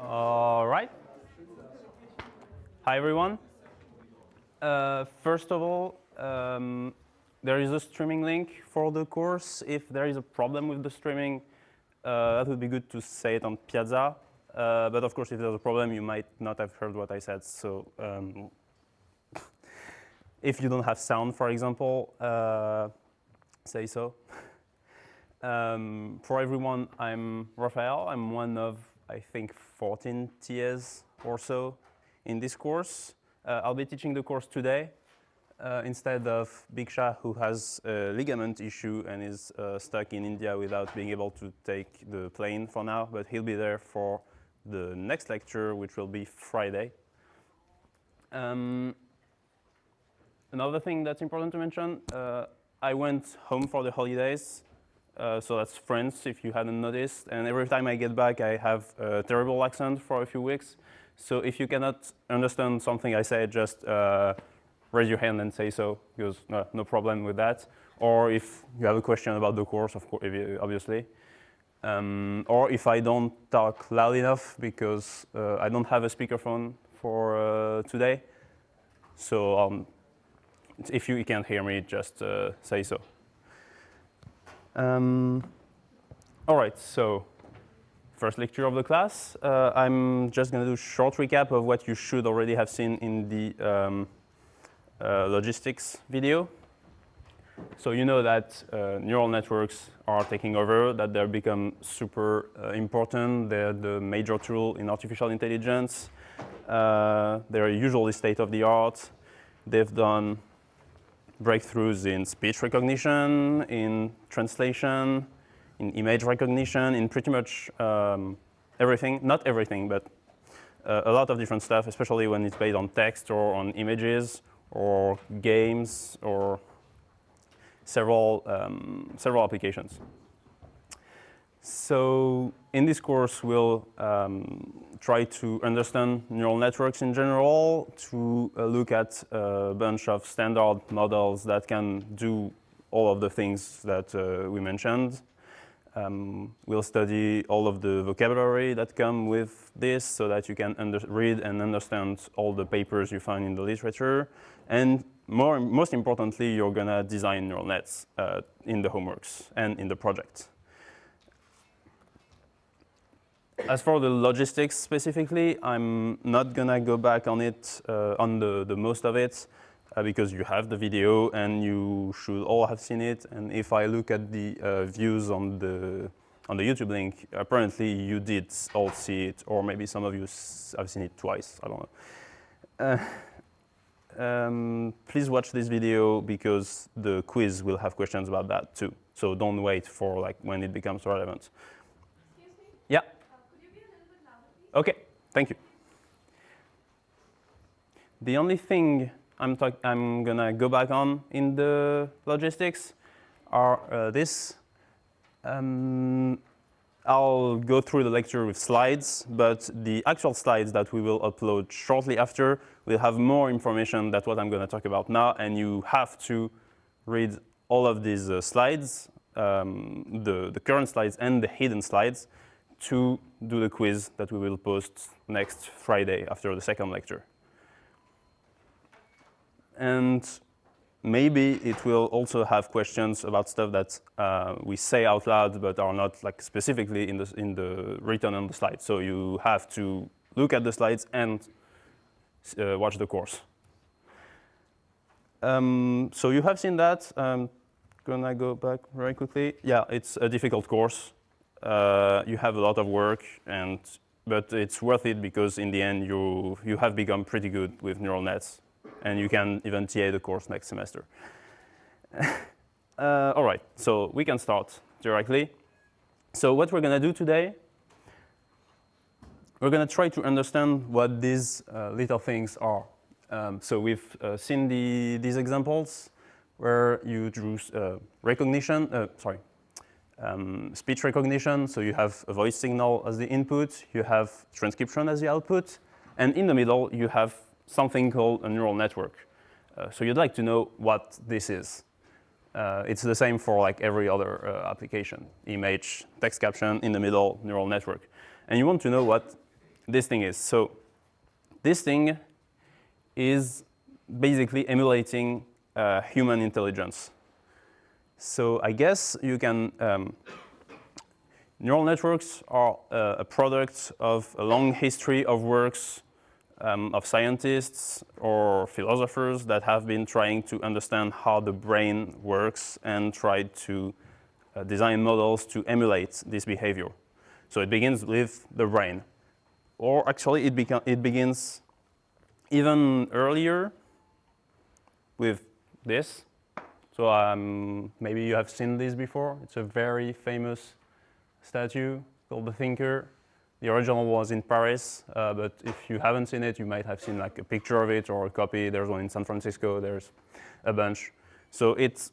All right. Hi, everyone. First of all, there is a streaming link for the course. If there is a problem with the streaming, that would be good to say it on Piazza. But of course, if there's a problem, you might not have heard what I said. So if you don't have sound, for example, say so. For everyone, I'm Raphael. I'm one of, I think, 14 TAs or so in this course. I'll be teaching the course today instead of Biksha, who has a ligament issue and is stuck in India without being able to take the plane for now. But he'll be there for the next lecture, which will be Friday. Another thing that's important to mention, I went home for the holidays. So that's France, if you hadn't noticed. And every time I get back, I have a terrible accent for a few weeks. So if you cannot understand something I say, just raise your hand and say so, because no problem with that. Or if you have a question about the course, of course, obviously. Or if I don't talk loud enough, because I don't have a speakerphone for today. So if you can't hear me, just say so. All right, so first lecture of the class. I'm just going to do a short recap of what you should already have seen in the logistics video. So you know that neural networks are taking over, that they've become super important. They're the major tool in artificial intelligence. They're usually state-of-the-art. They've done breakthroughs in speech recognition, in translation, in image recognition, in pretty much everything. Not everything, but a lot of different stuff, especially when it's based on text or on images or games or several applications. So in this course, we'll try to understand neural networks in general, to look at a bunch of standard models that can do all of the things that we mentioned. We'll study all of the vocabulary that come with this so that you can read and understand all the papers you find in the literature. And most importantly, you're going to design neural nets in the homeworks and in the project. As for the logistics specifically, I'm not going to go back on it, on the most of it, because you have the video and you should all have seen it. And if I look at the views on the YouTube link, apparently you did all see it, or maybe some of you have seen it twice. I don't know. Please watch this video because the quiz will have questions about that too. So don't wait for like when it becomes relevant. Excuse me? Yeah. Could you be a little bit louder, please? Okay, thank you. The only thing I'm gonna go back on in the logistics are this. I'll go through the lecture with slides, but the actual slides that we will upload shortly after will have more information than what I'm going to talk about now, and you have to read all of these slides, the current slides and the hidden slides, to do the quiz that we will post next Friday after the second lecture. And maybe it will also have questions about stuff that we say out loud but are not like specifically in the written on the slide. So you have to look at the slides and watch the course. So you have seen that. I'm gonna go back very quickly. Yeah, it's a difficult course. You have a lot of work, but it's worth it because in the end you have become pretty good with neural nets. And you can even TA the course next semester. All right, so we can start directly. So what we're going to do today, we're going to try to understand what these little things are. So we've seen these examples where you drew speech recognition. So you have a voice signal as the input, you have transcription as the output, and in the middle you have something called a neural network. So you'd like to know what this is. It's the same for like every other application. Image, text caption, in the middle, neural network. And you want to know what this thing is. So this thing is basically emulating human intelligence. So I guess you can, neural networks are a product of a long history of works of scientists or philosophers that have been trying to understand how the brain works and tried to design models to emulate this behavior. So it begins with the brain. Or actually it begins even earlier with this. So maybe you have seen this before. It's a very famous statue called The Thinker. The original was in Paris, but if you haven't seen it, you might have seen like a picture of it or a copy. There's one in San Francisco, there's a bunch. So it's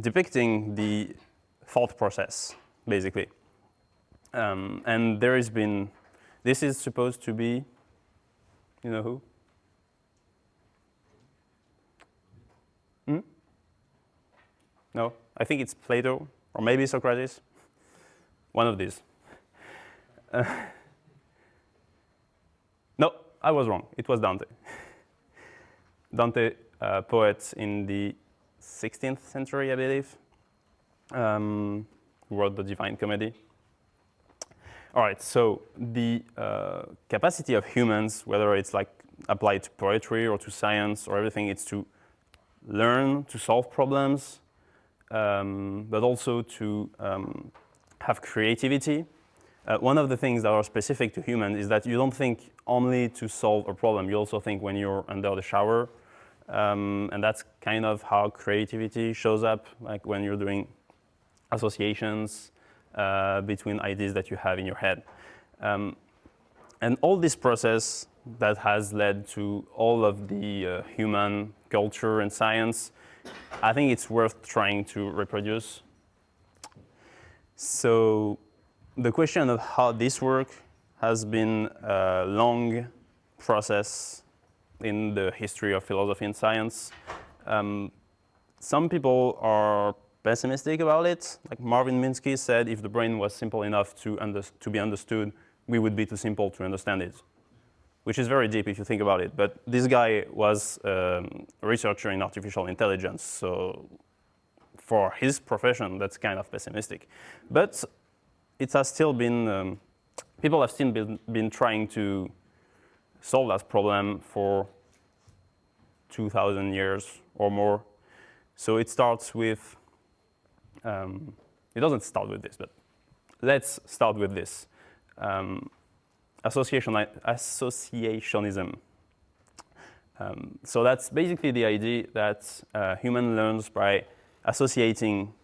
depicting the thought process, basically. And there has been, this is supposed to be, you know who? No, I think it's Plato, or maybe Socrates. One of these. No, I was wrong. It was Dante. Dante, poet in the 16th century, I believe, who wrote the Divine Comedy. All right, so the capacity of humans, whether it's like applied to poetry or to science or everything, it's to learn, to solve problems, but also to have creativity. One of the things that are specific to humans is that you don't think only to solve a problem, you also think when you're under the shower. And that's kind of how creativity shows up, like when you're doing associations between ideas that you have in your head. And all this process that has led to all of the human culture and science, I think it's worth trying to reproduce. So the question of how this works has been a long process in the history of philosophy and science. Some people are pessimistic about it. Like Marvin Minsky said, if the brain was simple enough to be understood, we would be too simple to understand it, which is very deep if you think about it. But this guy was a researcher in artificial intelligence, so for his profession, that's kind of pessimistic. But it has still been, people have still been trying to solve that problem for 2,000 years or more. So it starts with, it doesn't start with this, but let's start with this. Associationism. So that's basically the idea that human learns by associating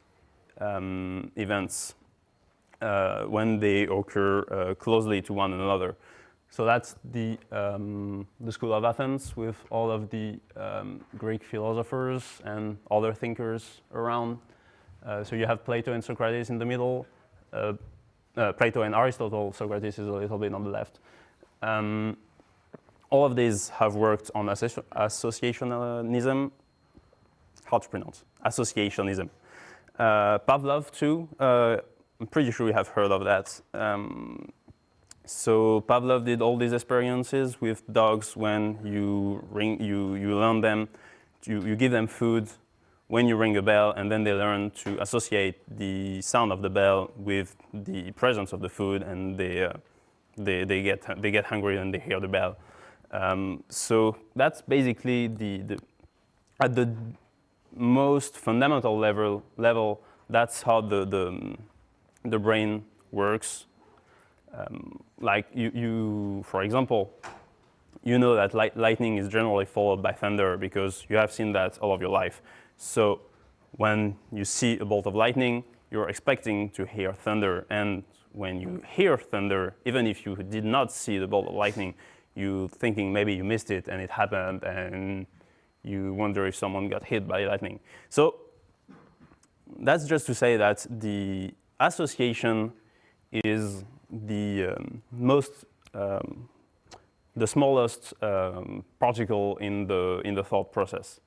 events when they occur closely to one another. So that's the School of Athens with all of the Greek philosophers and other thinkers around. So you have Plato and Socrates in the middle. Plato and Aristotle, Socrates is a little bit on the left. All of these have worked on associationism. How to pronounce? Associationism. Pavlov too. I'm pretty sure you have heard of that. So Pavlov did all these experiences with dogs when you learn them, you give them food when you ring a bell, and then they learn to associate the sound of the bell with the presence of the food, and they get hungry and they hear the bell. So that's basically at the most fundamental level. That's how the brain works. Like you, for example, you know that lightning is generally followed by thunder because you have seen that all of your life. So when you see a bolt of lightning, you're expecting to hear thunder. And when you hear thunder, even if you did not see the bolt of lightning, you're thinking maybe you missed it and it happened, and you wonder if someone got hit by lightning. So that's just to say that the association is the smallest particle in the thought process.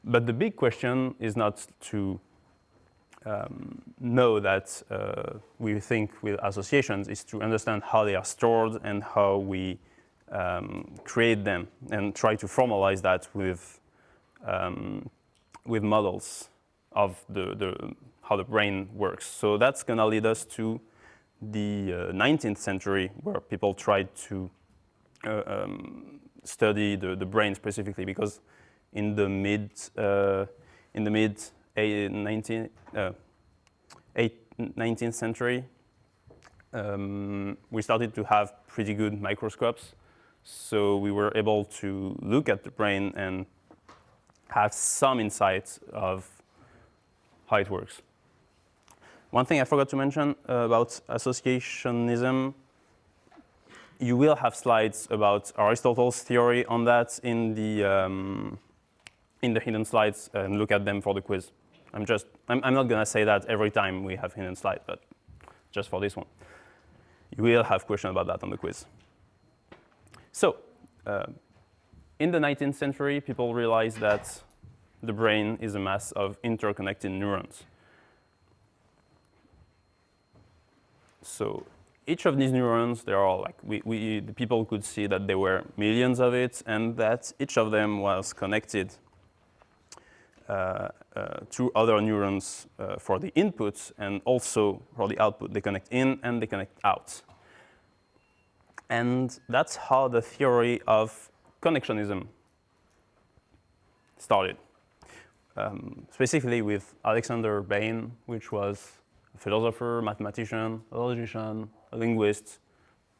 But the big question is not to know that we think with associations is to understand how they are stored and how we create them and try to formalize that with models of how the brain works. So that's going to lead us to the 19th century, where people tried to study the brain specifically, because in the mid 19th century, we started to have pretty good microscopes, so we were able to look at the brain and have some insights of how it works. One thing I forgot to mention about associationism, you will have slides about Aristotle's theory on that in the hidden slides, and look at them for the quiz. I'm not going to say that every time we have hidden slides, but just for this one. You will have questions about that on the quiz. So, in the 19th century, people realized that the brain is a mass of interconnected neurons. So each of these neurons, there are like, the people could see that there were millions of it, and that each of them was connected to other neurons for the inputs and also for the output. They connect in and they connect out. And that's how the theory of connectionism started. Specifically with Alexander Bain, which was a philosopher, mathematician, a logician, a linguist,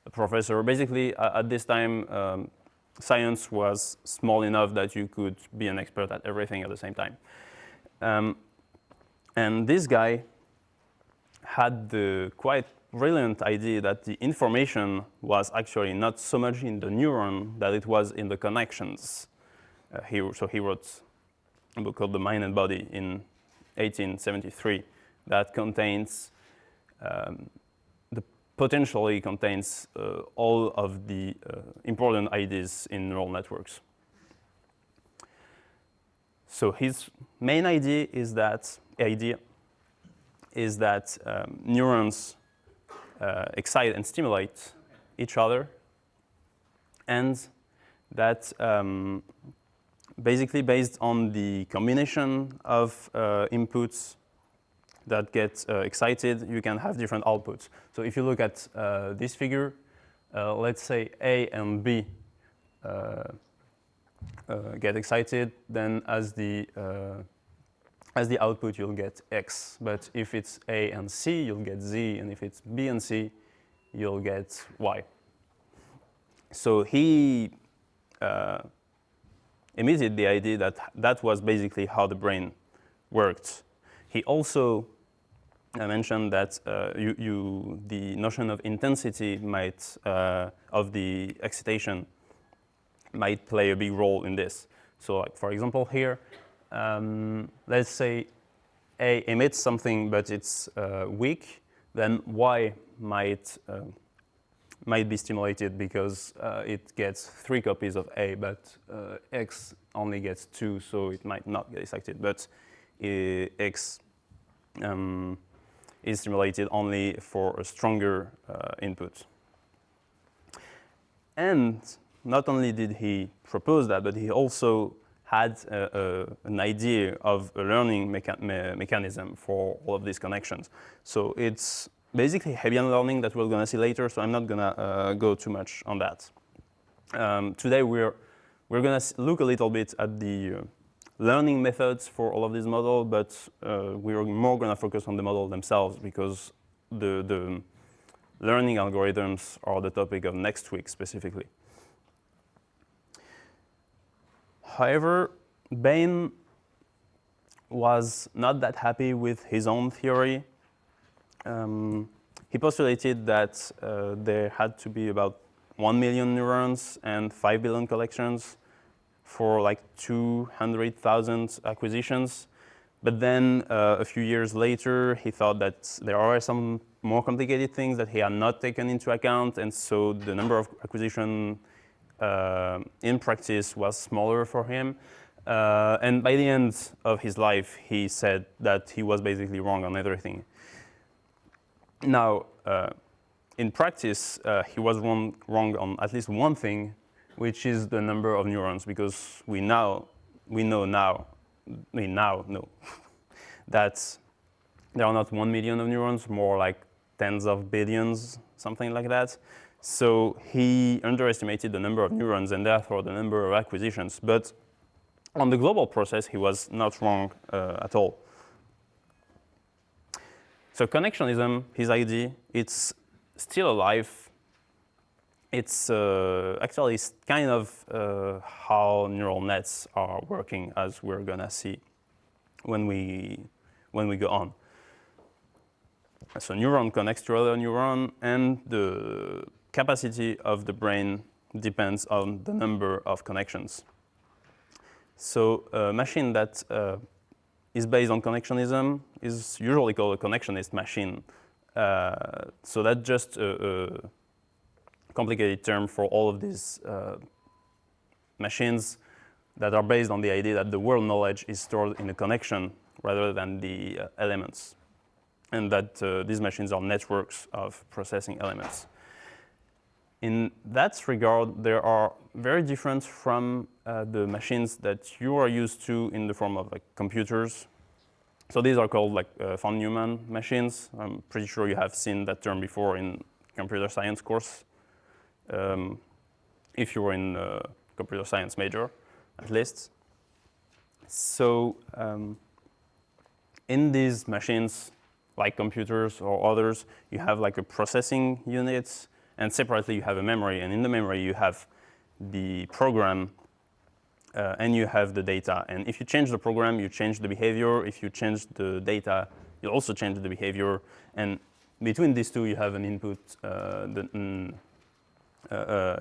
a professor. Basically, at this time, science was small enough that you could be an expert at everything at the same time. And this guy had the quite brilliant idea that the information was actually not so much in the neuron, that it was in the connections. So he wrote a book called The Mind and Body in 1873 that contains, potentially contains all of the important ideas in neural networks. So his main idea is that neurons excite and stimulate each other, and that basically based on the combination of inputs that get excited, you can have different outputs. So if you look at this figure, let's say A and B get excited, then as the output you'll get X. But if it's A and C, you'll get Z, and if it's B and C, you'll get Y. So he emitted the idea that that was basically how the brain worked. He also mentioned that the notion of intensity might of the excitation might play a big role in this. So, like for example, here, let's say A emits something, but it's weak, then Y might be stimulated because it gets 3 copies of A, but X only gets 2, so it might not get excited. But X is stimulated only for a stronger input. And not only did he propose that, but he also had an idea of a learning mechanism for all of these connections. So it's basically Hebbian learning that we're going to see later, so I'm not going to go too much on that. Today we're going to look a little bit at the learning methods for all of these models, but we're more going to focus on the model themselves, because the learning algorithms are the topic of next week specifically. However, Bain was not that happy with his own theory. He postulated that there had to be about 1 million neurons and 5 billion collections for like 200,000 acquisitions. But then a few years later, he thought that there are some more complicated things that he had not taken into account, and so the number of acquisition in practice was smaller for him. And by the end of his life, he said that he was basically wrong on everything. Now, in practice, he was wrong on at least one thing, which is the number of neurons, because we know that there are not 1 million of neurons, more like tens of billions, something like that. So he underestimated the number of neurons and therefore the number of acquisitions. But on the global process, he was not wrong at all. So connectionism, his idea, it's still alive. It's actually kind of how neural nets are working, as we're gonna see when we go on. So neuron connects to other neuron, and the capacity of the brain depends on the number of connections. So a machine that is based on connectionism is usually called a connectionist machine. So that's just a complicated term for all of these machines that are based on the idea that the world knowledge is stored in a connection rather than the elements, and that these machines are networks of processing elements. In that regard, they are very different from the machines that you are used to in the form of like computers. So these are called like von Neumann machines. I'm pretty sure you have seen that term before in computer science course, if you were in a computer science major, at least. So in these machines, like computers or others, you have like a processing unit, and separately you have a memory, and in the memory you have the program and you have the data. And if you change the program, you change the behavior. If you change the data, you also change the behavior. And between these two, you have an input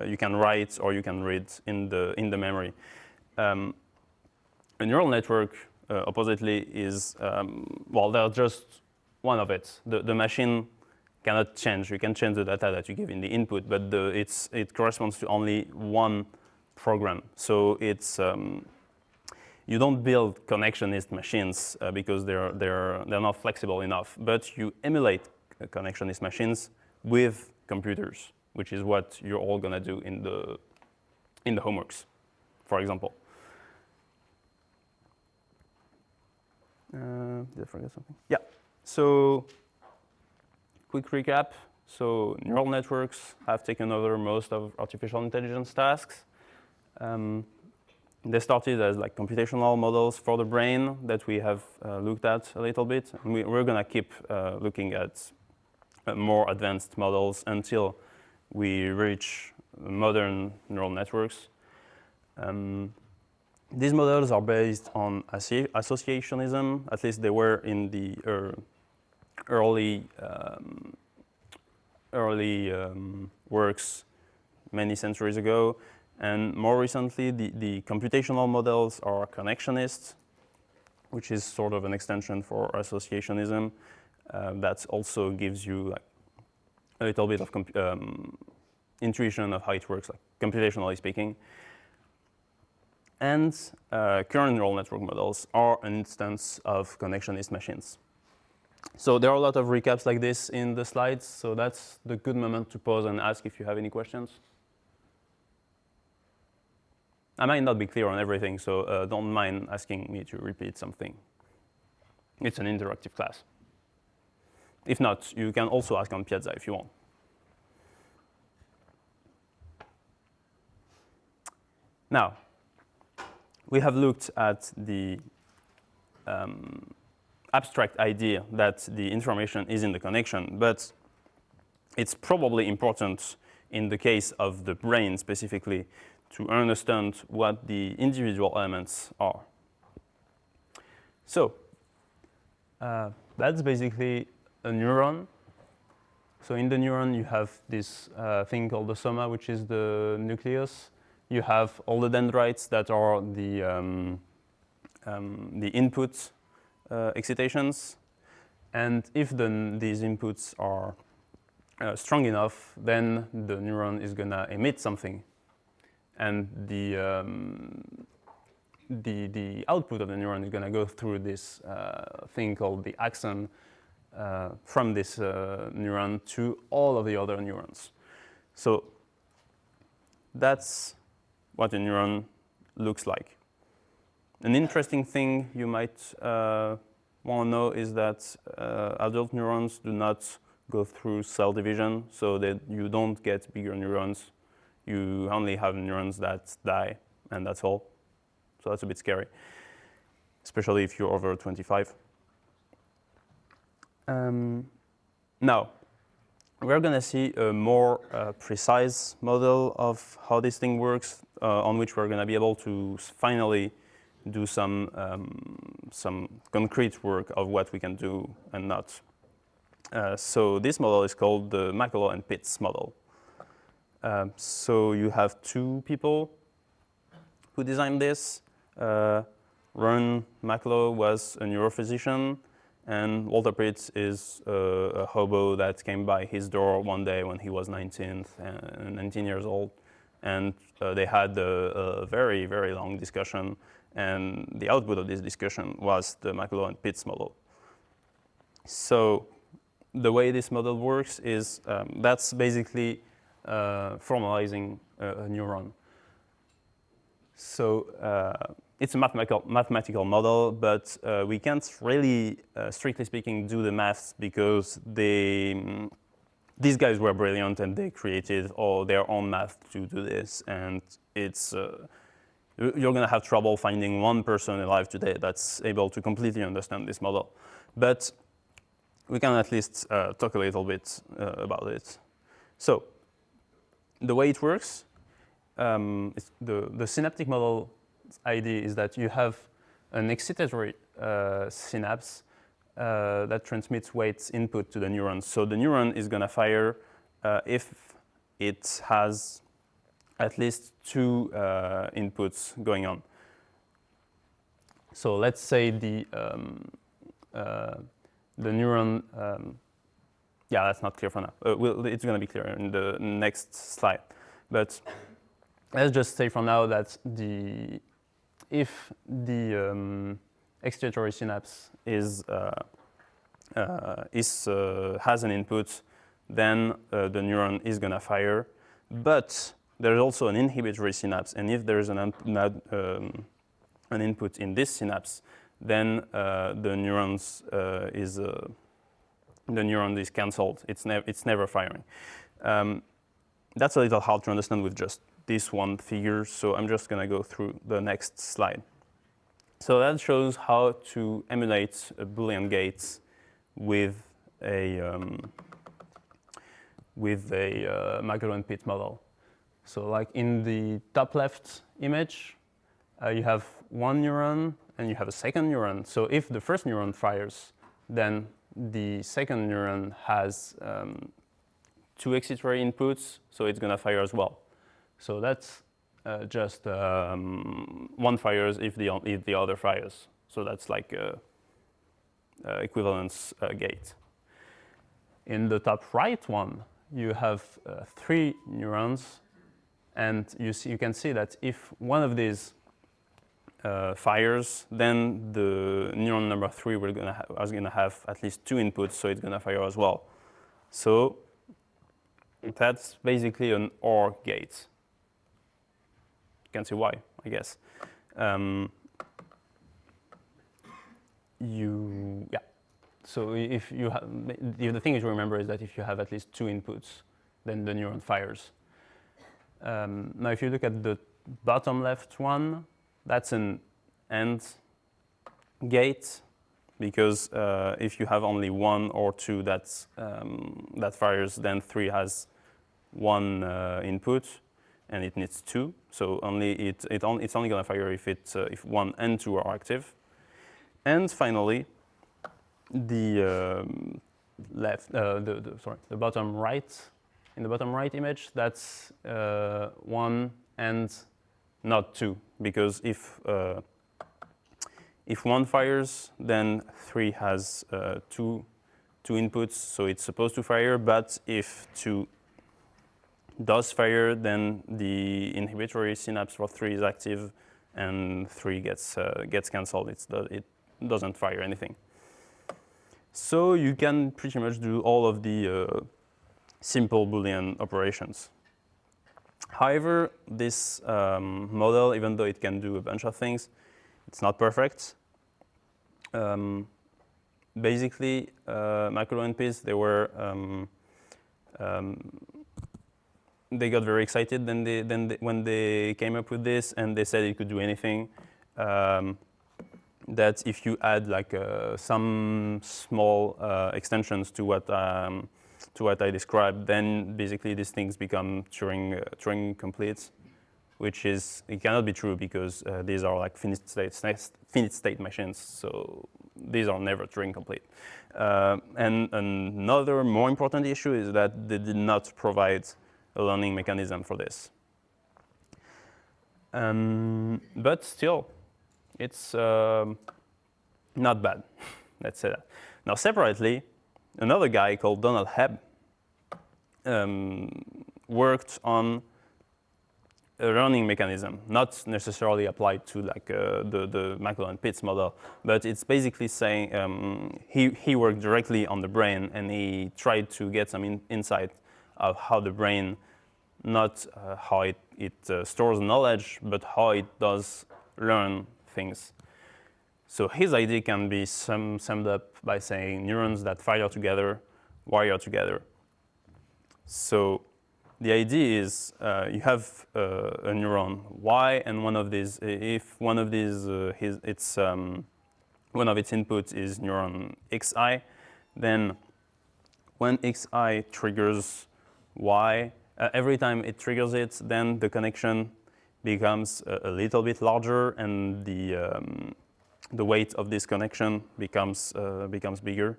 you can write or you can read in the memory. A neural network, oppositely, is well, they're just one of it. The machine cannot change. You can change the data that you give in the input, but it corresponds to only one program. So it's you don't build connectionist machines because they're not flexible enough. But you emulate connectionist machines with computers, which is what you're all gonna do in the homeworks, for example. Did I forget something? Yeah. So, quick recap. So, neural networks have taken over most of artificial intelligence tasks. They started as like computational models for the brain that we have looked at a little bit. And we're going to keep looking at more advanced models until we reach modern neural networks. These models are based on associationism. At least they were in the early works many centuries ago. And more recently, the computational models are connectionist, which is sort of an extension for associationism. That also gives you like a little bit of intuition of how it works, like computationally speaking. And current neural network models are an instance of connectionist machines. So there are a lot of recaps like this in the slides, so that's the good moment to pause and ask if you have any questions. I might not be clear on everything, so don't mind asking me to repeat something. It's an interactive class. If not, you can also ask on Piazza if you want. Now, we have looked at the abstract idea that the information is in the connection, but it's probably important in the case of the brain specifically to understand what the individual elements are. So that's basically a neuron. So in the neuron, you have this thing called the soma, which is the nucleus. You have all the dendrites that are the input excitations. And if these inputs are strong enough, then the neuron is going to emit something. And the output of the neuron is going to go through this thing called the axon from this neuron to all of the other neurons. So that's what a neuron looks like. An interesting thing you might want to know is that adult neurons do not go through cell division, so that you don't get bigger neurons. You only have neurons that die, and that's all. So that's a bit scary, especially if you're over 25. Now, we're going to see a more precise model of how this thing works, on which we're going to be able to finally do some concrete work of what we can do and not. So this model is called the McCullough and Pitts model. So you have two people who designed this. Ron McCullough was a neurophysician, and Walter Pitts is a hobo that came by his door one day when he was 19 years old. And they had a very, very long discussion. And the output of this discussion was the McCullough and Pitts model. So the way this model works is that's basically formalizing a neuron. So it's a mathematical model, but we can't really, strictly speaking, do the maths because these guys were brilliant and they created all their own math to do this. And it's you're going to have trouble finding one person alive today that's able to completely understand this model. But we can at least talk a little bit about it. So the way it works, the synaptic model idea is that you have an excitatory synapse that transmits weight input to the neuron. So the neuron is going to fire if it has at least two inputs going on. So let's say the neuron, yeah, that's not clear for now. It's going to be clear in the next slide. But let's just say for now that if the excitatory synapse has an input, then the neuron is going to fire. But there's also an inhibitory synapse, and if there's an input in this synapse, then the neuron is cancelled. It's never firing. That's a little hard to understand with just this one figure, so I'm just going to go through the next slide. So that shows how to emulate a Boolean Gates with a McCullough and Pitts model. So like in the top left image, you have one neuron and you have a second neuron. So if the first neuron fires, then the second neuron has two excitatory inputs, so it's going to fire as well. So that's just one fires if the other fires. So that's like a equivalence gate. In the top right one, you have three neurons, and you can see that if one of these fires, then the neuron number 3 is going to have at least two inputs, so it's going to fire as well. So that's basically an OR gate. You can see why, I guess. So if you have, the thing to remember is that if you have at least two inputs, then the neuron fires. Now, if you look at the bottom left one, that's an AND gate, because if you have only one or two that fires, then 3 has one input, and it needs 2. So it's only going to fire if 1 and 2 are active. And finally, the bottom right. In the bottom right image, that's 1 and not 2, because if 1 fires, then 3 has two inputs, so it's supposed to fire. But if 2 does fire, then the inhibitory synapse for 3 is active, and 3 gets cancelled. It doesn't fire anything. So you can pretty much do all of the simple Boolean operations. However, this model, even though it can do a bunch of things, it's not perfect. Basically, McCullough and Pitts, they got very excited when they came up with this, and they said it could do anything. That if you add like some small extensions to what I described, then basically these things become Turing complete, which it cannot be true because these are like finite state machines, so these are never Turing complete. And another more important issue is that they did not provide a learning mechanism for this. But still, it's not bad. Let's say that. Now, separately, another guy called Hebb worked on a learning mechanism, not necessarily applied to like the McCullough and Pitts model, but it's basically saying he worked directly on the brain, and he tried to get some insight of how the brain, not how it stores knowledge, but how it does learn things. So his idea can be summed up by saying neurons that fire together, wire together. So the idea is you have a neuron Y, and one of these, if one of these, one of its inputs is neuron Xi, then when Xi triggers Y, every time it triggers it, then the connection becomes a little bit larger, and the weight of this connection becomes bigger.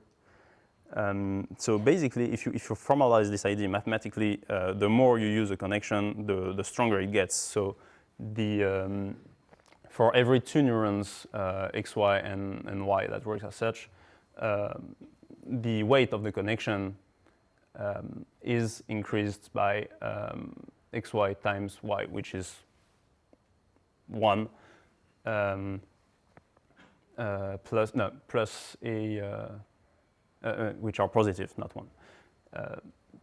So basically, if you formalize this idea mathematically, the more you use a connection, the stronger it gets. So for every 2 neurons, XY and Y, that works as such, the weight of the connection is increased by XY times Y, which is 1. Plus which are positive, not 1,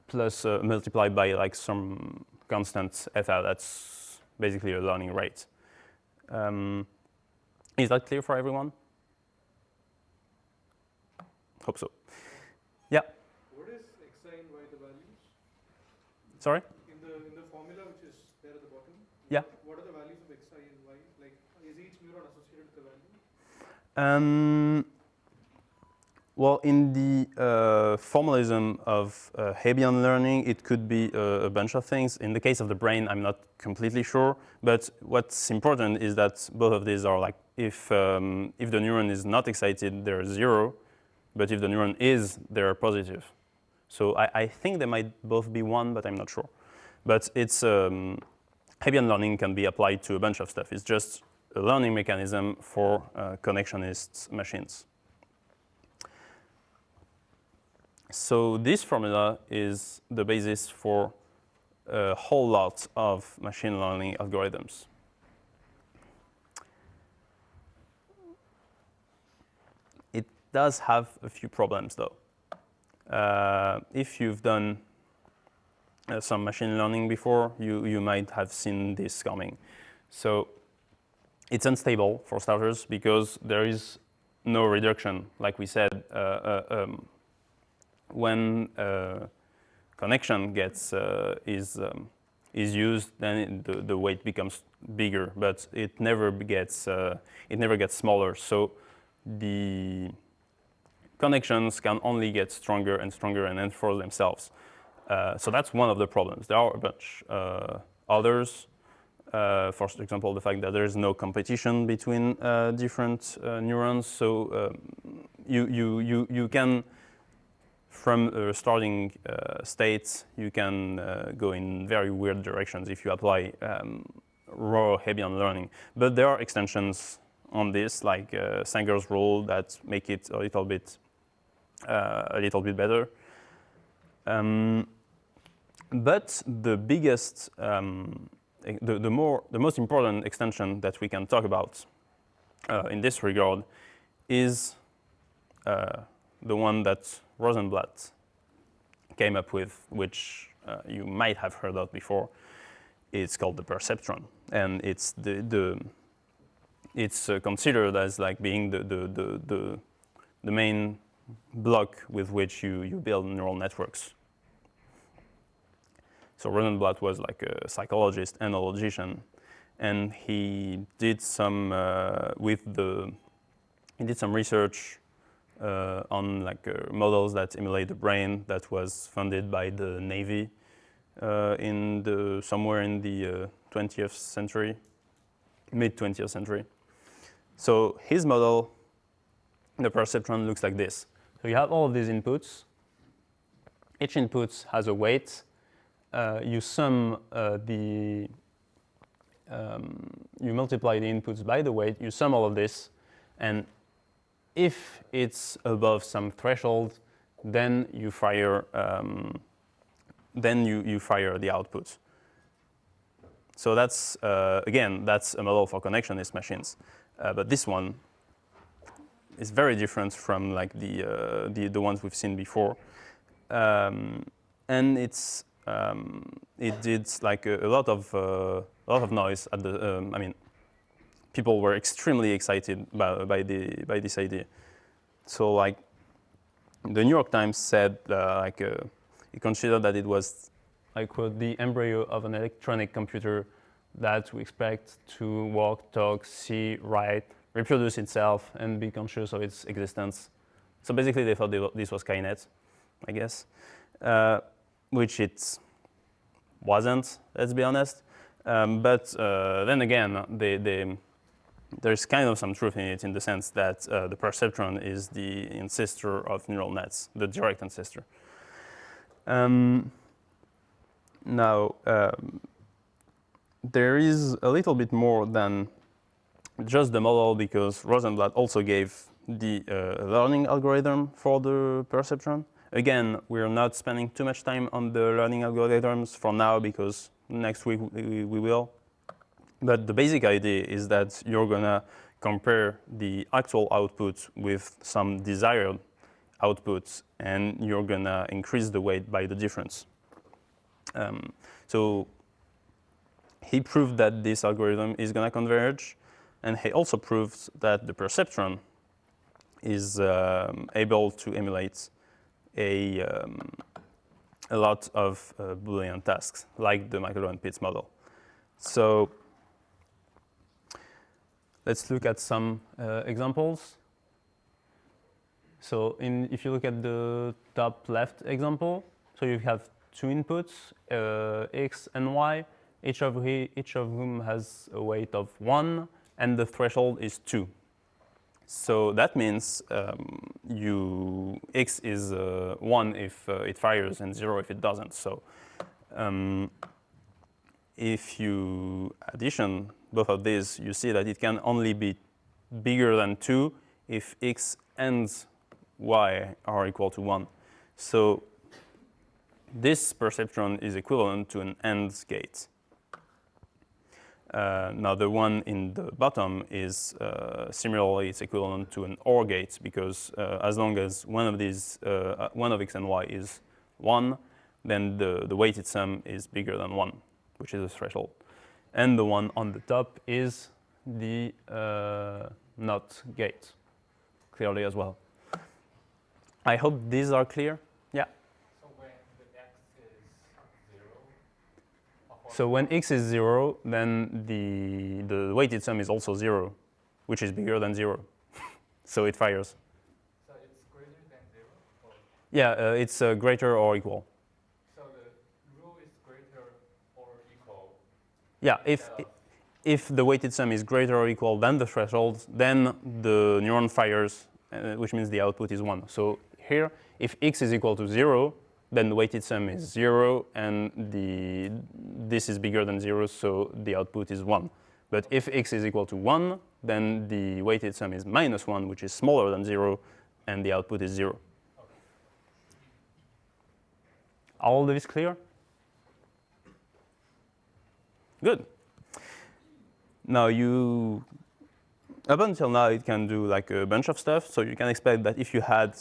plus multiplied by like some constant eta. That's basically a learning rate. Is that clear for everyone? Hope so. Yeah. What is Xi and Y the values? Sorry? In the formula which is there at the bottom. Yeah. What are the values of Xi and Y? Like, is each neuron associated with a value? Well, in the formalism of Hebbian learning, it could be a bunch of things. In the case of the brain, I'm not completely sure. But what's important is that both of these are like, if the neuron is not excited, they're 0. But if the neuron is, they're positive. So I think they might both be 1, but I'm not sure. But it's Hebbian learning can be applied to a bunch of stuff. It's just a learning mechanism for connectionist machines. So this formula is the basis for a whole lot of machine learning algorithms. It does have a few problems, though. If you've done some machine learning before, you might have seen this coming. So it's unstable, for starters, because there is no reduction. Like we said, when connection is used, then the weight becomes bigger, but it never gets smaller. So the connections can only get stronger and stronger and enforce themselves. So that's one of the problems. There are a bunch others. For example, the fact that there is no competition between different neurons. So you can, from a starting state, you can go in very weird directions if you apply raw Hebbian learning. But there are extensions on this, like Sanger's rule, that make it a little bit better. But the biggest the most important extension that we can talk about in this regard is the one that Rosenblatt came up with, which you might have heard of before. It's called the perceptron, and it's considered as like being the main block with which you build neural networks. So Rosenblatt was like a psychologist and a logician, and he did some research on like models that emulate the brain that was funded by the Navy somewhere in the 20th century, mid 20th century. So his model, the perceptron, looks like this. So you have all of these inputs. Each input has a weight. You sum you multiply the inputs by the weight. You sum all of this, and if it's above some threshold, then you fire the output. So that's again, that's a model for connectionist machines, but this one is very different from like the ones we've seen before, and it did like a lot of noise at the. I mean, people were extremely excited by this idea. So like, the New York Times said he considered that it was, I quote, the embryo of an electronic computer that we expect to walk, talk, see, write, reproduce itself, and be conscious of its existence. So basically, they thought this was Skynet, I guess, which it wasn't, let's be honest. But then again, there's kind of some truth in it, in the sense that the perceptron is the ancestor of neural nets, the direct ancestor. Now, there is a little bit more than just the model, because Rosenblatt also gave the learning algorithm for the perceptron. Again, we're not spending too much time on the learning algorithms for now, because next week we will. But the basic idea is that you're gonna compare the actual output with some desired outputs, and you're gonna increase the weight by the difference. So he proved that this algorithm is gonna converge, and he also proved that the perceptron is able to emulate a lot of Boolean tasks, like the McCullough and Pitts model. So let's look at some examples. So if you look at the top left example, so you have two inputs, x and y, each of whom has a weight of 1, and the threshold is 2. So that means x is 1 if it fires and 0 if it doesn't. So if you addition both of these, you see that it can only be bigger than 2 if x and y are equal to 1. So this perceptron is equivalent to an AND gate. Now the one in the bottom is similarly, it's equivalent to an OR gate, because as long as one of x and y is 1, then the weighted sum is bigger than 1, which is a threshold. And the one on the top is the NOT gate, clearly as well. I hope these are clear. Yeah? So when the x is 0? So when x is 0, then the weighted sum is also 0, which is bigger than 0. So it fires. So it's greater than 0? Or Yeah, it's greater or equal. so the rule is greater or equal? Yeah, if the weighted sum is greater or equal than the threshold, then the neuron fires, which means the output is 1. So here, if x is equal to 0, then the weighted sum is 0, and this is bigger than 0, so the output is 1. But if x is equal to 1, then the weighted sum is minus 1, which is smaller than 0, and the output is 0. All of this clear? Good. Now up until now, it can do like a bunch of stuff. So you can expect that if you add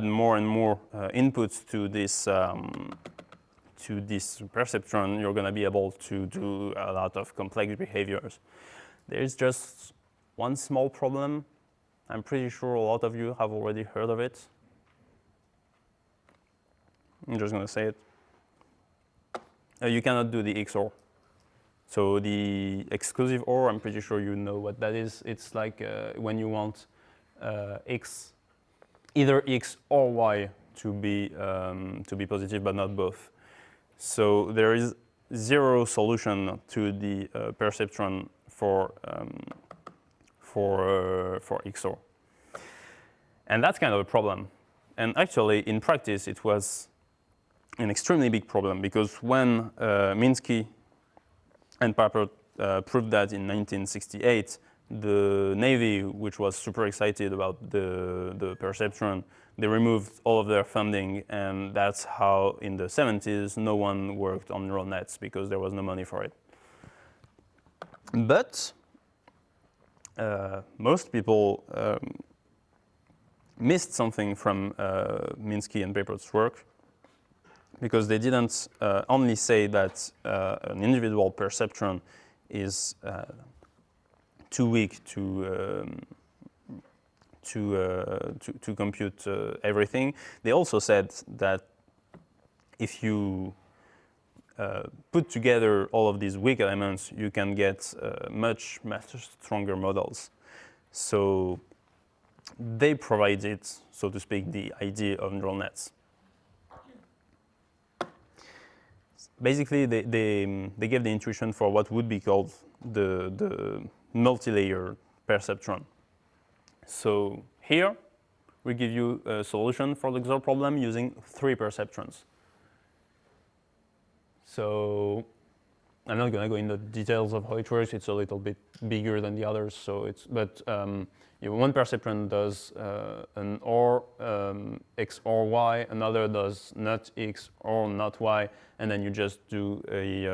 more and more inputs to this perceptron, you're going to be able to do a lot of complex behaviors. There's just one small problem. I'm pretty sure a lot of you have already heard of it. I'm just going to say it. You cannot do the XOR. So the exclusive OR, I'm pretty sure you know what that is. It's like when you want either X or Y to be positive, but not both. So there is zero solution to the perceptron for XOR, and that's kind of a problem. And actually, in practice, it was an extremely big problem because when Minsky and Papert proved that in 1968, the Navy, which was super excited about the perceptron, they removed all of their funding, and that's how in the 70s no one worked on neural nets because there was no money for it. But most people missed something from Minsky and Papert's work, because they didn't only say that an individual perceptron is too weak to compute everything. They also said that if you put together all of these weak elements, you can get much stronger models. So they provided, so to speak, the idea of neural nets. Basically, they gave the intuition for what would be called the multi-layer perceptron. So here, we give you a solution for the XOR problem using 3 perceptrons. So I'm not going to go into the details of how it works. It's a little bit bigger than the others. So one perceptron does an OR X or Y, another does not X or not Y, and then you just do a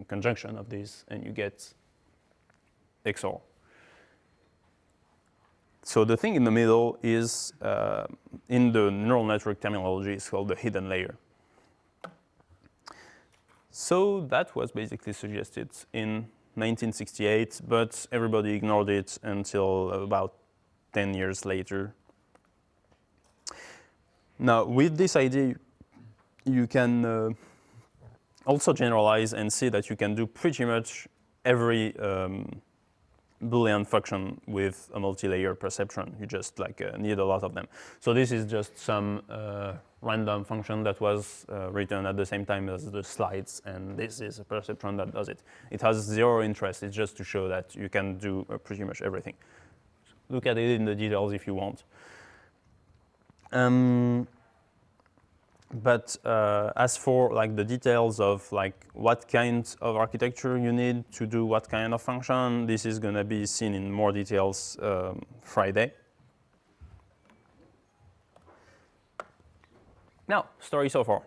conjunction of these, and you get XOR. So the thing in the middle is, in the neural network terminology, it's called the hidden layer. So that was basically suggested in 1968, but everybody ignored it until about 10 years later. Now, with this idea, you can also generalize and see that you can do pretty much every Boolean function with a multi-layer perceptron. You just need a lot of them. So this is just some random function that was written at the same time as the slides, and this is a perceptron that does it. It has zero interest. It's just to show that you can do pretty much everything. Look at it in the details if you want. But as for the details of what kind of architecture you need to do what kind of function, this is going to be seen in more details Friday. Now, story so far.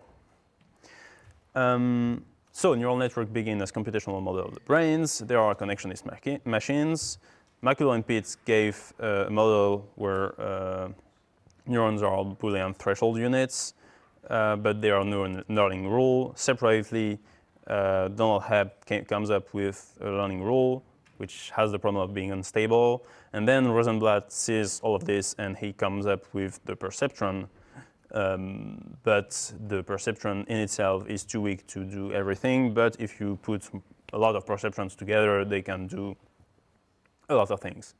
So neural network begin as computational model of the brains. There are connectionist machines. McCullough and Pitts gave a model where neurons are Boolean threshold units, but they are learning rule. Separately, Donald Hebb comes up with a learning rule, which has the problem of being unstable. And then Rosenblatt sees all of this, and he comes up with the perceptron. But the perceptron in itself is too weak to do everything. But if you put a lot of perceptrons together, they can do a lot of things.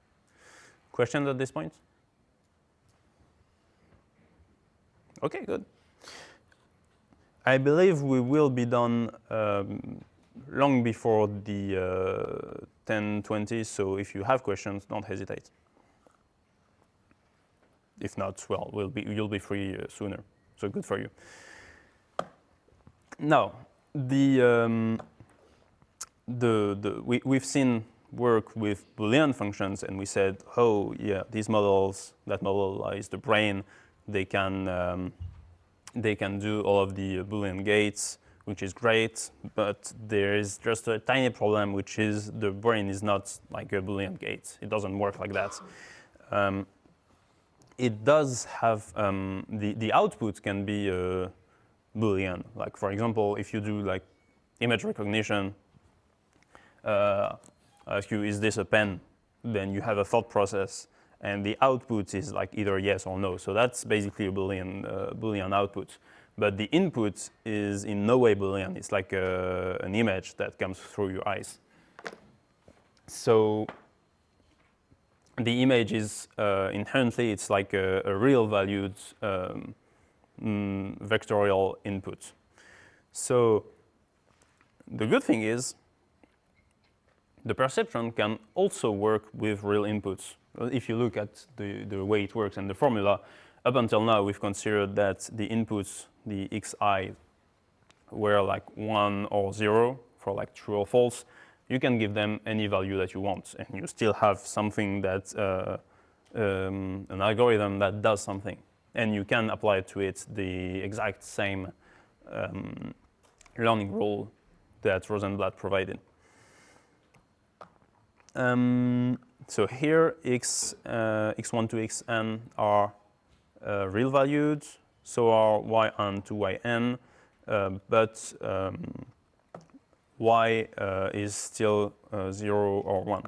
Questions at this point? Okay, good. I believe we will be done long before the 10:20, so if you have questions, don't hesitate. If not, well, you'll be free sooner, so good for you. Now, we've seen work with Boolean functions, and we said, oh yeah, these models that modelize the brain, they can do all of the Boolean Gates which is great, but there is just a tiny problem, which is the brain is not like a Boolean Gates. It doesn't work like that. It does have, the output can be Boolean. Like for example, if you do like image recognition, ask you, is this a pen? Then you have a thought process, and the output is like either yes or no. So that's basically a Boolean output. But the input is in no way Boolean. It's like an image that comes through your eyes. So the image is inherently, it's like a real valued vectorial input. So the good thing is the perceptron can also work with real inputs. If you look at the way it works and the formula, up until now we've considered that the inputs, the xi, were like 1 or 0 for like true or false. You can give them any value that you want, and you still have something that, an algorithm that does something. And you can apply to it the exact same learning rule that Rosenblatt provided. So here, x1 to xn are real valued, so are yn to yn, but y is still 0 or 1.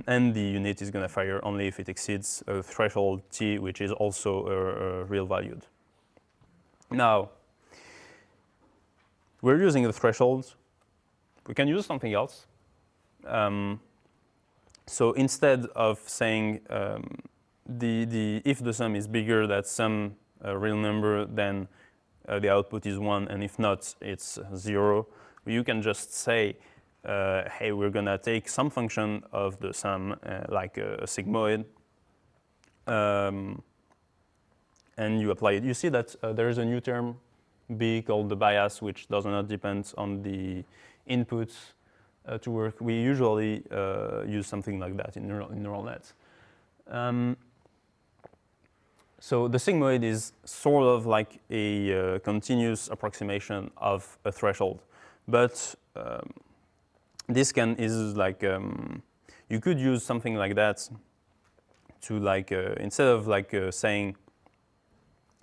And the unit is going to fire only if it exceeds a threshold t, which is also real valued. Now, we're using the threshold. We can use something else. So instead of saying if the sum is bigger than some real number, then the output is 1, and if not, it's 0. You can just say, hey, we're going to take some function of the sum, like a sigmoid, and you apply it. You see that there is a new term, B, called the bias, which does not depend on the inputs to work. We usually use something like that in neural nets. So the sigmoid is sort of like a continuous approximation of a threshold, but this is like you could use something like that to like instead of like saying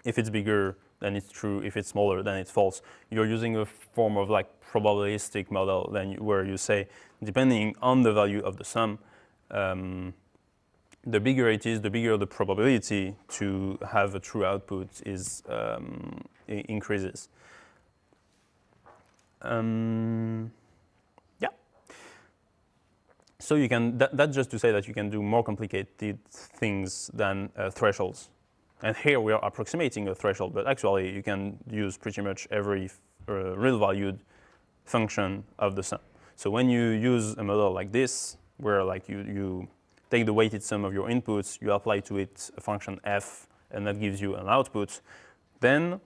if it's bigger then it's true, if it's smaller then it's false. You're using a form of like probabilistic model where you say depending on the value of the sum, the bigger it is, the bigger the probability to have a true output is increases. Yeah. So you can that's just to say that you can do more complicated things than thresholds. And here we are approximating a threshold, but actually you can use pretty much every real valued function of the sum. So when you use a model like this, where like you take the weighted sum of your inputs, you apply to it a function f, and that gives you an output, then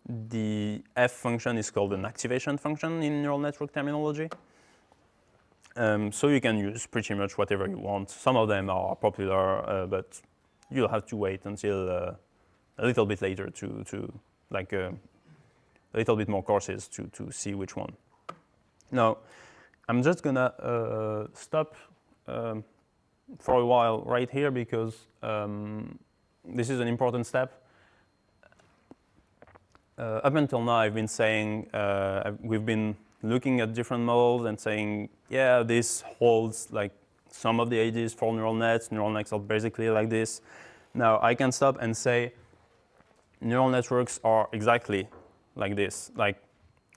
the f function is called an activation function in neural network terminology. So you can use pretty much whatever you want. Some of them are popular, but you'll have to wait until a little bit later to like a little bit more courses to see which one. Now, I'm just gonna stop for a while right here because this is an important step. Up until now, I've been saying we've been looking at different models and saying, yeah, this holds like some of the ideas for neural nets. Neural nets are basically like this. Now I can stop and say neural networks are exactly like this. Like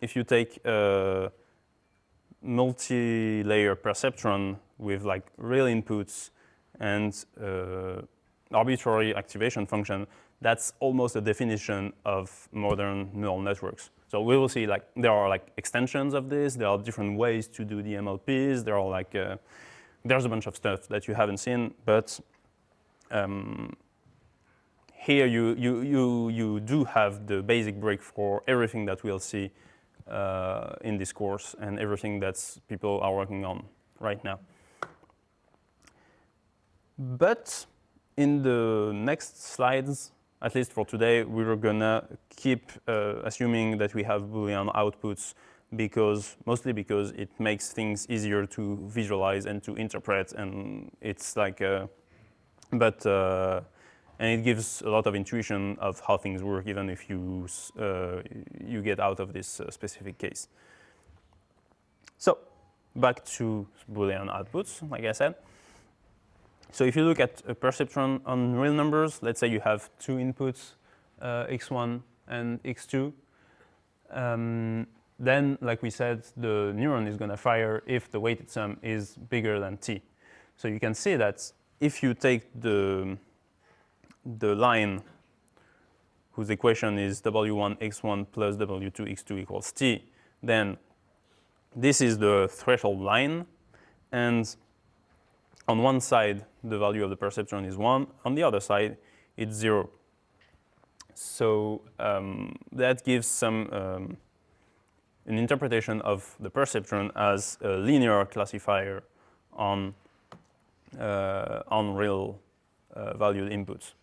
if you take a multi-layer perceptron with like real inputs and arbitrary activation function, that's almost a definition of modern neural networks. So we will see like there are like extensions of this. There are different ways to do the MLPs. There are like there's a bunch of stuff that you haven't seen, but here you do have the basic brick for everything that we'll see in this course and everything that people are working on right now. But in the next slides, at least for today, we're gonna keep assuming that we have Boolean outputs mostly because it makes things easier to visualize and to interpret, and it's like, and it gives a lot of intuition of how things work, even if you get out of this specific case. So back to Boolean outputs, like I said. So if you look at a perceptron on real numbers, let's say you have two inputs, x1 and x2. Then, like we said, the neuron is going to fire if the weighted sum is bigger than t. So you can see that if you take the line whose equation is w1 x1 plus w2 x2 equals t, then this is the threshold line, and on one side the value of the perceptron is 1, on the other side it's 0. So that gives some an interpretation of the perceptron as a linear classifier on real valued inputs.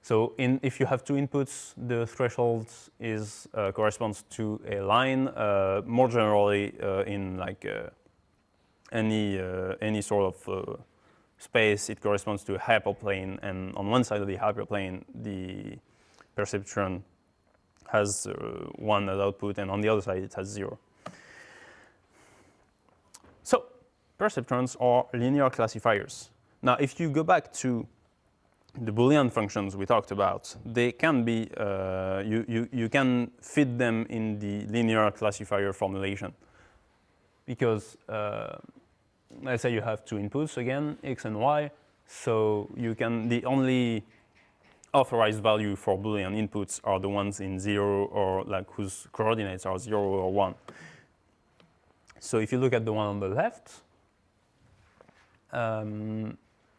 So if you have two inputs, the threshold corresponds to a line. More generally, in like any sort of space, it corresponds to a hyperplane, and on one side of the hyperplane, the perceptron has 1 as output, and on the other side it has 0. So perceptrons are linear classifiers. Now, if you go back to the Boolean functions we talked about, they can be you can fit them in the linear classifier formulation, because let's say you have two inputs again, x and y. So you can the only authorized value for Boolean inputs are the ones in 0 or like whose coordinates are 0 or 1. So if you look at the one on the left,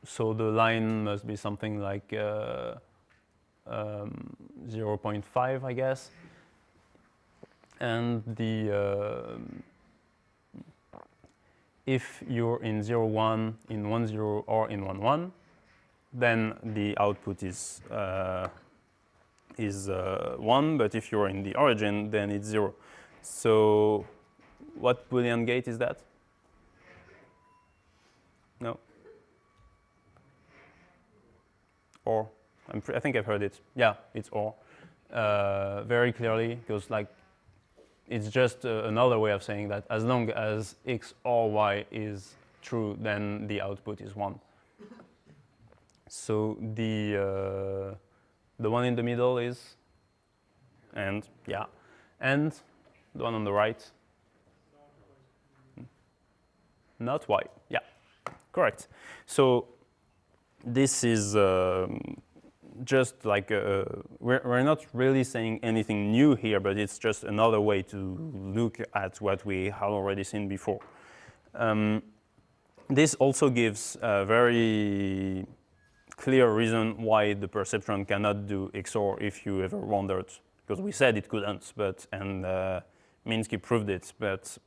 so the line must be something like 0.5, I guess. And if you're in 0, 1, in 1, 0, or in 1, 1, then the output is 1, but if you're in the origin, then it's 0. So what Boolean gate is that? No? Or? I think I've heard it. Yeah, it's or. Very clearly, because like it's just another way of saying that as long as x or y is true, then the output is 1. So the one in the middle is and, yeah, and the one on the right, not y. Yeah, correct. So this is just like we're not really saying anything new here, but it's just another way to look at what we have already seen before. This also gives a very clear reason why the perceptron cannot do XOR if you ever wondered, because we said it couldn't, and Minsky proved it, but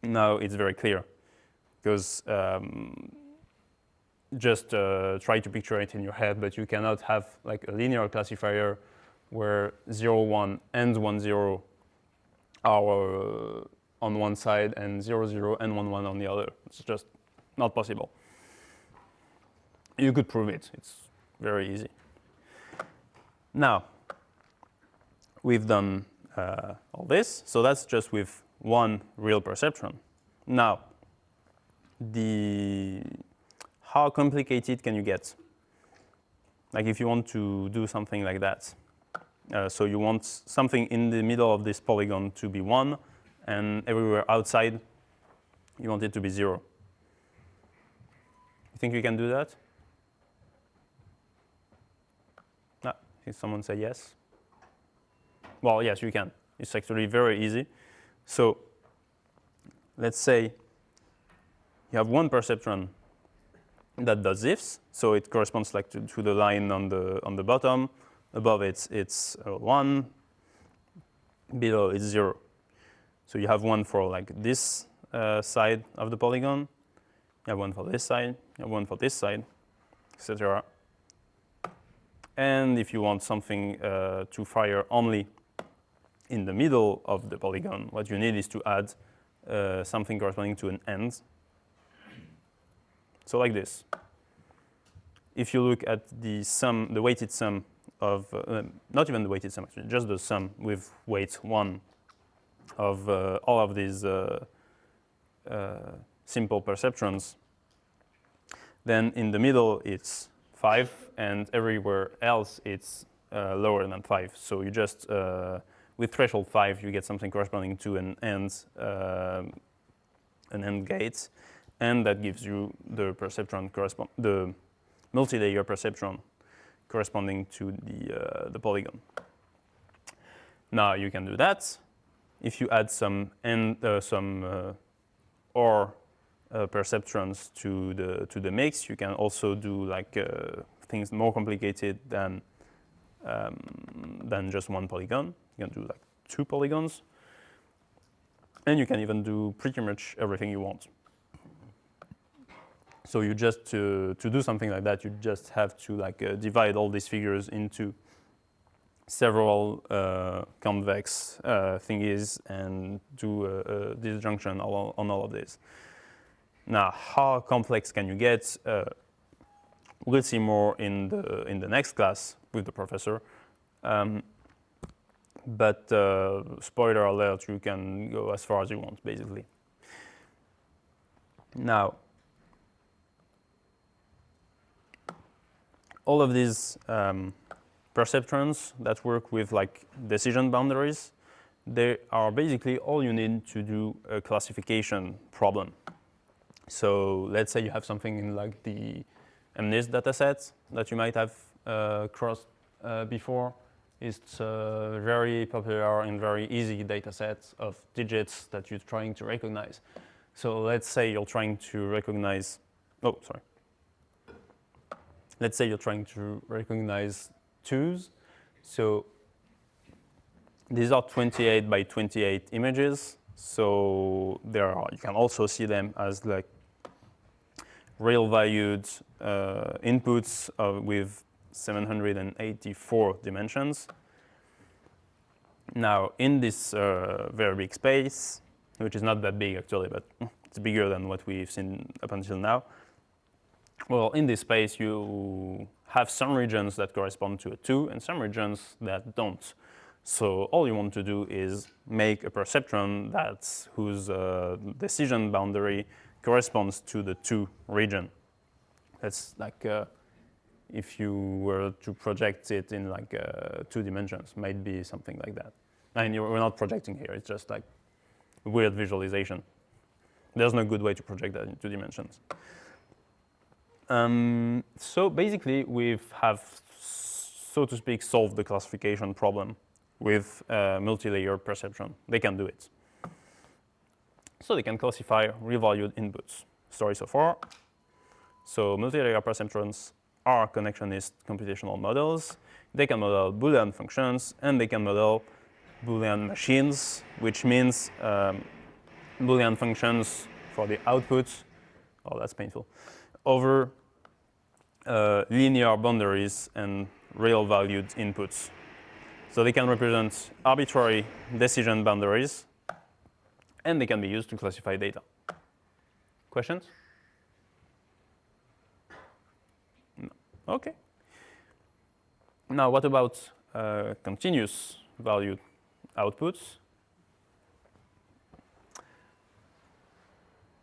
now it's very clear, because just try to picture it in your head, but you cannot have like a linear classifier where 0, 1 and 1, 0 are on one side and 0, 0 and 1, 1 on the other. It's just not possible. You could prove it. It's very easy. Now, we've done all this. So that's just with one real perceptron. Now, how complicated can you get? Like if you want to do something like that. So you want something in the middle of this polygon to be 1, and everywhere outside, you want it to be 0. You think you can do that? No. Can someone say yes? Well, yes, you can. It's actually very easy. So let's say you have one perceptron that does this. So it corresponds like to the line on the bottom. Above it's 1. Below it's 0. So you have one for like this side of the polygon. You have one for this side. You have one for this side, etc. And if you want something to fire only in the middle of the polygon, what you need is to add something corresponding to an end. So like this. If you look at the sum, the weighted sum of, not even the weighted sum actually, just the sum with weight 1 of all of these simple perceptrons, then in the middle it's 5, and everywhere else it's lower than 5. So you just, with threshold 5, you get something corresponding to an AND gate, and that gives you the perceptron the multi-layer perceptron corresponding to the polygon. Now you can do that. If you add some OR perceptrons to the mix, you can also do like things more complicated than just one polygon. You can do like 2 polygons, and you can even do pretty much everything you want. So you just to do something like that, you just have to like divide all these figures into several convex thingies and do a disjunction on all of these. Now, how complex can you get? We'll see more in the next class with the professor. But spoiler alert, you can go as far as you want, basically. Now, all of these perceptrons that work with like decision boundaries, they are basically all you need to do a classification problem. So let's say you have something in like the MNIST dataset that you might have crossed before. It's a very popular and very easy dataset of digits that you're trying to recognize. So let's say you're trying to recognize, let's say you're trying to recognize 2s. So these are 28 by 28 images. So you can also see them as like real valued inputs with 784 dimensions. Now, in this very big space, which is not that big actually, but it's bigger than what we've seen up until now. Well, in this space, you have some regions that correspond to a 2 and some regions that don't. So all you want to do is make a perceptron whose decision boundary corresponds to the 2 region. That's like if you were to project it in like 2 dimensions, might be something like that. I mean, we're not projecting here, it's just like a weird visualization. There's no good way to project that in 2 dimensions. So basically, we have, so to speak, solved the classification problem with multi-layer perceptron. They can do it. So they can classify revalued inputs. Story so far. So multi-layer perceptrons are connectionist computational models. They can model Boolean functions, and they can model Boolean machines, which means Boolean functions for the output. Oh, that's painful. Over linear boundaries and real valued inputs. So they can represent arbitrary decision boundaries, and they can be used to classify data. Questions? No. Okay. Now, what about continuous valued outputs?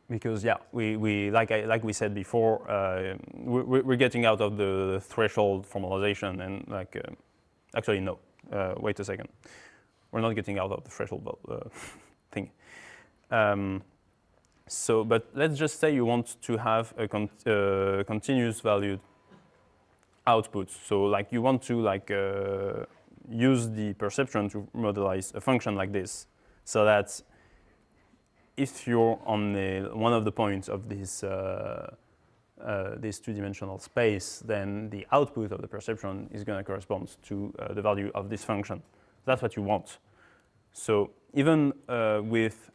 Because we like we said before, we're getting out of the threshold formalization, and like actually no, wait a second, we're not getting out of the threshold thing. So, but let's just say you want to have a continuous valued output. So, like you want to like use the perceptron to modelize a function like this, so that if you're on one of the points of this 2-dimensional space, then the output of the perceptron is going to correspond to the value of this function. That's what you want. So even with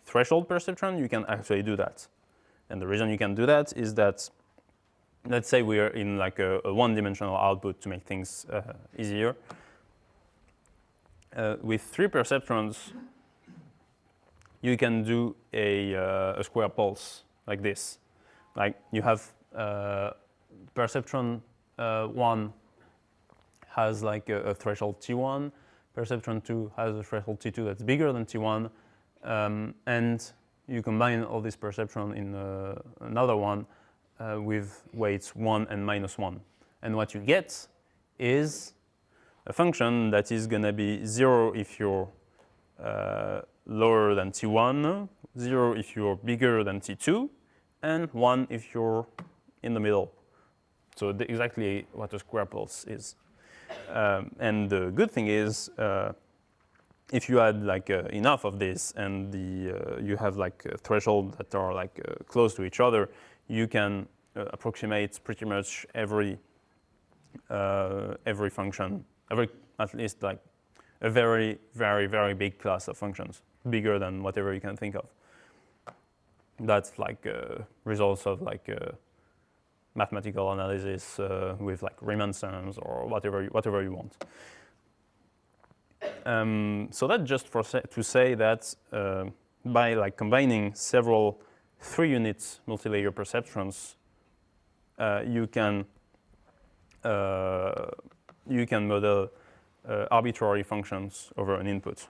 threshold perceptron, you can actually do that. And the reason you can do that is that let's say we are in like a one-dimensional output to make things easier. With 3 perceptrons, you can do a square pulse like this. Like you have perceptron 1 has like a threshold T1, perceptron 2 has a threshold T2 that's bigger than T1, and you combine all these perceptron in another one with weights 1 and -1. And what you get is a function that is going to be 0 if you're lower than T1, 0 if you're bigger than T2, and 1 if you're in the middle. So exactly what a square pulse is. And the good thing is, if you add like enough of this, and you have like a threshold that are like close to each other, you can approximate pretty much every function, at least like a very, very, very big class of functions, bigger than whatever you can think of. That's like results of like mathematical analysis with like Riemann sums or whatever you want. So that's just to say that by like combining several 3-unit multilayer perceptrons, you can model arbitrary functions over an input.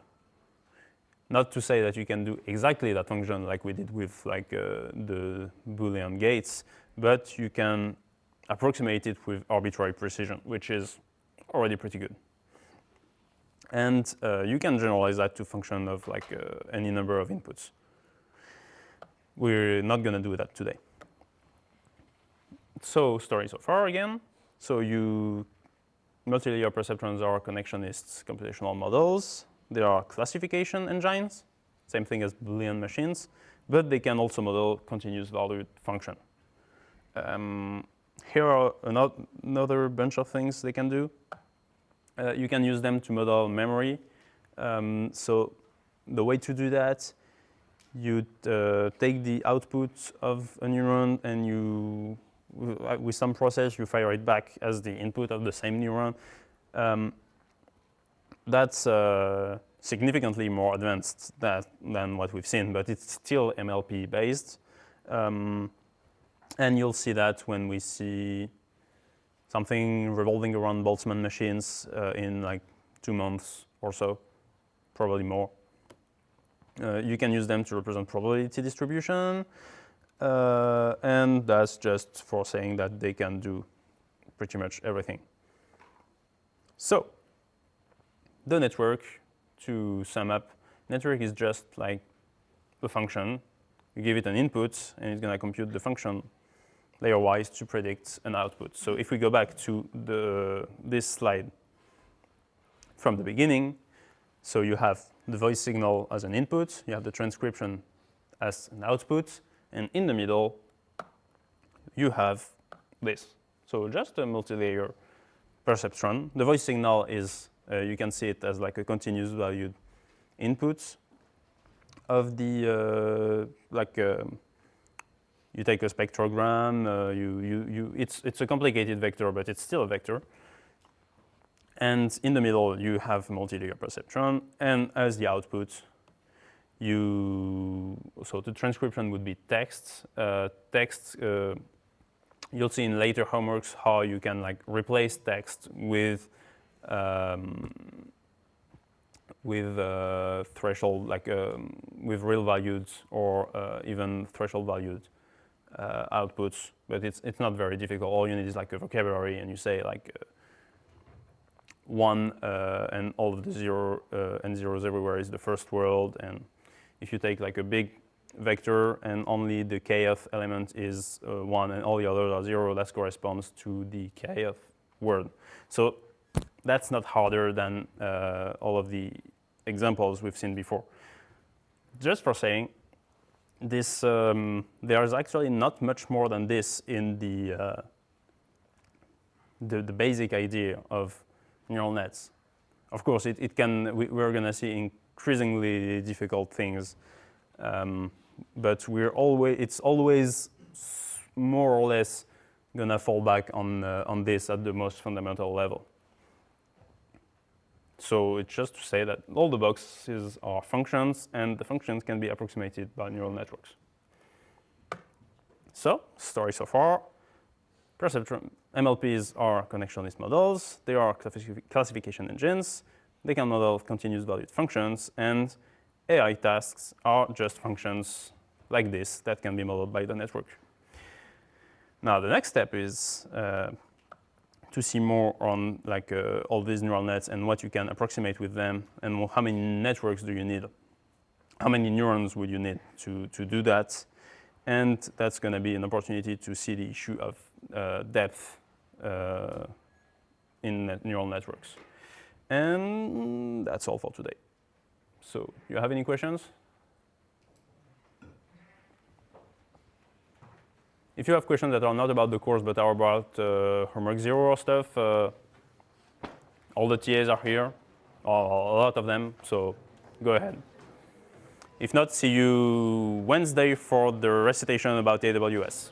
Not to say that you can do exactly that function like we did with like the Boolean Gates, but you can approximate it with arbitrary precision, which is already pretty good. And you can generalize that to function of like any number of inputs. We're not going to do that today. So story so far again. So multilayer perceptrons are connectionist computational models. They are classification engines, same thing as Boolean machines, but they can also model continuous valued function. Here are another bunch of things they can do. You can use them to model memory. So the way to do that, you take the output of a neuron and with some process, you fire it back as the input of the same neuron. That's significantly more advanced than what we've seen, but it's still MLP based. And you'll see that when we see something revolving around Boltzmann machines in like 2 months or so, probably more. You can use them to represent probability distribution, and that's just for saying that they can do pretty much everything. So the network, to sum up, network is just like a function. You give it an input, and it's going to compute the function layer-wise to predict an output. So if we go back to this slide from the beginning, so you have the voice signal as an input, you have the transcription as an output, and in the middle, you have this. So just a multi-layer perceptron. The voice signal is, you can see it as like a continuous valued input of the, you take a spectrogram, it's a complicated vector, but it's still a vector. And in the middle, you have multi-layer perceptron, and as the output, so the transcription would be text. You'll see in later homeworks how you can like replace text with threshold, like with real valued or even threshold valued outputs. But it's not very difficult. All you need is like a vocabulary, and you say like 1 and all of the 0 and zeros everywhere is the first word. And if you take like a big vector and only the kth element is 1 and all the others are 0, that corresponds to the kth word. So that's not harder than all of the examples we've seen before. Just for saying, this there is actually not much more than this in the basic idea of neural nets. Of course, we're going to see increasingly difficult things, but it's always more or less gonna fall back on this at the most fundamental level. So it's just to say that all the boxes are functions, and the functions can be approximated by neural networks. So, story so far. Perceptron MLPs are connectionist models. They are classification engines. They can model continuous valued functions, and AI tasks are just functions like this that can be modeled by the network. Now, the next step is to see more on like all these neural nets and what you can approximate with them, and how many networks do you need? How many neurons would you need to do that? And that's going to be an opportunity to see the issue of depth in neural networks. And that's all for today. So, you have any questions? If you have questions that are not about the course but are about homework 0 or stuff, all the TAs are here, or a lot of them, so go ahead. If not, see you Wednesday for the recitation about AWS.